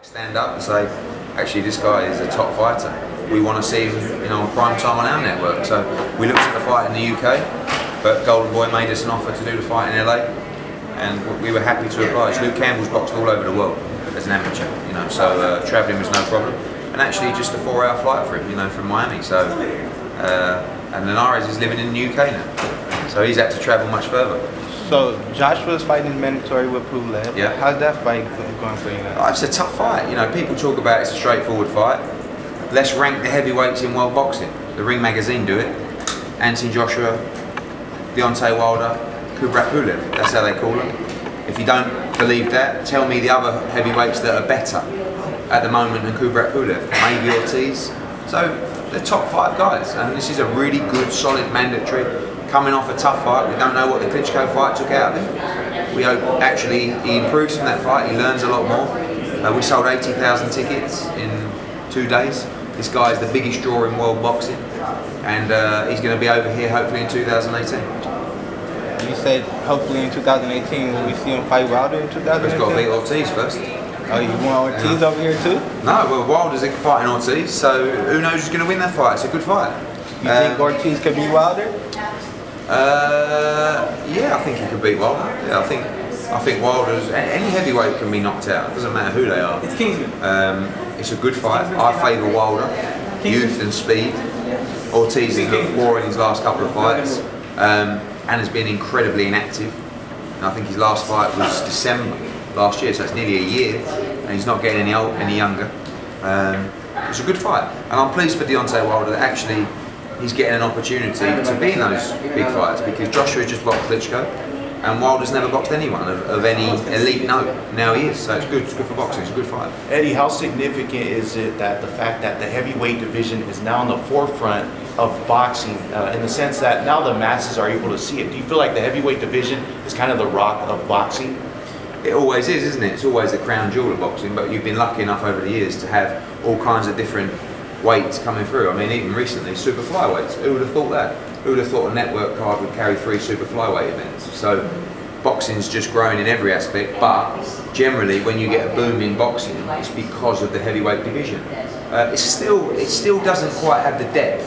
Stand up and say, actually, this guy is a top fighter. We want to see him, on prime time on our network. So we looked at the fight in the UK, but Golden Boy made us an offer to do the fight in LA, and we were happy to oblige. Luke Campbell's boxed all over the world as an amateur, so travelling was no problem. And actually, just a 4-hour flight for him, from Miami. So, and Linares is living in the UK now, so he's had to travel much further. So Joshua's fighting mandatory with Pulev. Yeah. How's that fight going for you now? It's a tough fight. People talk about it's a straightforward fight. Let's rank the heavyweights in world boxing. The Ring magazine do it. Anthony Joshua, Deontay Wilder, Kubrat Pulev. That's how they call them. If you don't believe that, tell me the other heavyweights that are better at the moment than Kubrat Pulev. Maybe Ortiz. So the top 5 guys, and this is a really good, solid mandatory. Coming off a tough fight, we don't know what the Klitschko fight took out of him. We hope actually he improves from that fight, he learns a lot more. We sold 80,000 tickets in 2 days. This guy is the biggest draw in world boxing, and he's going to be over here hopefully in 2018. You said hopefully in 2018, will we see him fight Wilder in 2018? He's got to beat Ortiz first. Oh, you want Ortiz over here too? No, well, Wilder's fighting Ortiz, so who knows who's going to win that fight? It's a good fight. You think Ortiz could beat Wilder? Yeah, I think he could beat Wilder. Yeah, I think Wilder's any heavyweight can be knocked out. It doesn't matter who they are. It's Kingsman. It's a good fight. I favour Wilder, youth and speed. Ortiz has looked poor in his last couple of fights, and has been incredibly inactive. And I think his last fight was December last year, so it's nearly a year, and he's not getting any younger. It's a good fight, and I'm pleased for Deontay Wilder that actually he's getting an opportunity to be in those big fights, because Joshua just boxed Klitschko and Wilder's never boxed anyone of any elite note. Now he is, so it's good for boxing, it's a good fight. Eddie, how significant is it that the fact that the heavyweight division is now in the forefront of boxing, in the sense that now the masses are able to see it? Do you feel like the heavyweight division is kind of the rock of boxing? It always is, isn't it? It's always the crown jewel of boxing, but you've been lucky enough over the years to have all kinds of different weights coming through. I mean, even recently, super flyweights. Who would have thought that? Who would have thought a network card would carry 3 super flyweight events? So boxing's just growing in every aspect, but generally when you get a boom in boxing, it's because of the heavyweight division. It still doesn't quite have the depth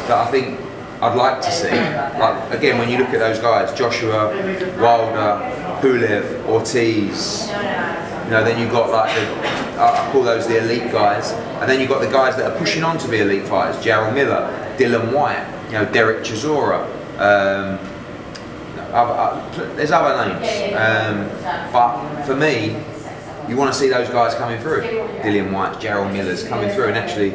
that I think I'd like to see. Like, again, when you look at those guys, Joshua, Wilder, Pulev, Ortiz, then you've got like I call those the elite guys, and then you've got the guys that are pushing on to be elite fighters: Jarrell Miller, Dylan White, Derek Chisora. There's other names, but for me, you want to see those guys coming through. Dylan White, Jarrell Miller's coming through, and actually,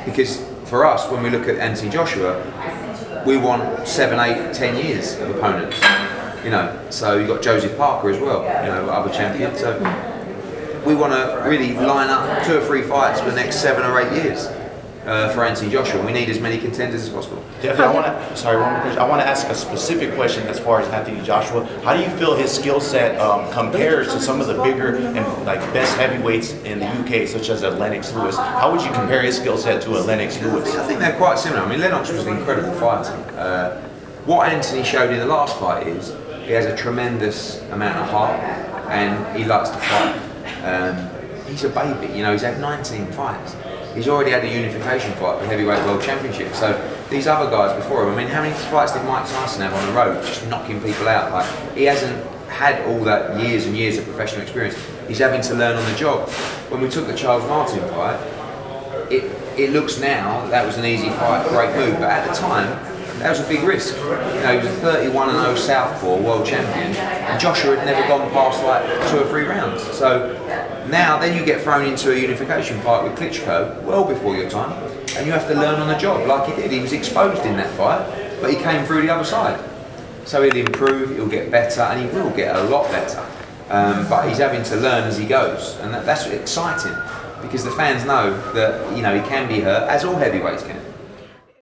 because for us, when we look at Anthony Joshua, we want 7, 8, 10 years of opponents. So you've got Joseph Parker as well, other champion. So we want to really line up 2 or 3 fights for the next 7 or 8 years for Anthony Joshua. We need as many contenders as possible. Definitely. One more question. I want to ask a specific question as far as Anthony Joshua. How do you feel his skill set compares to some of the bigger and best heavyweights in the UK, such as Lennox Lewis? How would you compare his skill set to a Lennox Lewis? I think they're quite similar. I mean, Lennox was an incredible fighter. What Anthony showed in the last fight is he has a tremendous amount of heart, and he likes to fight. He's a baby, he's had 19 fights. He's already had a unification fight, the heavyweight world championship. So these other guys before him, I mean, how many fights did Mike Tyson have on the road, just knocking people out? Like, he hasn't had all that years and years of professional experience. He's having to learn on the job. When we took the Charles Martin fight, it looks now that was an easy fight, great move, but at the time, that was a big risk. He was a 31-0 Southpaw world champion, and Joshua had never gone past like 2 or 3 rounds. So now then you get thrown into a unification fight with Klitschko well before your time, and you have to learn on the job like he did. He was exposed in that fight, but he came through the other side. So he'll improve, he'll get better, and he will get a lot better. But he's having to learn as he goes, and that's exciting, because the fans know that he can be hurt, as all heavyweights can.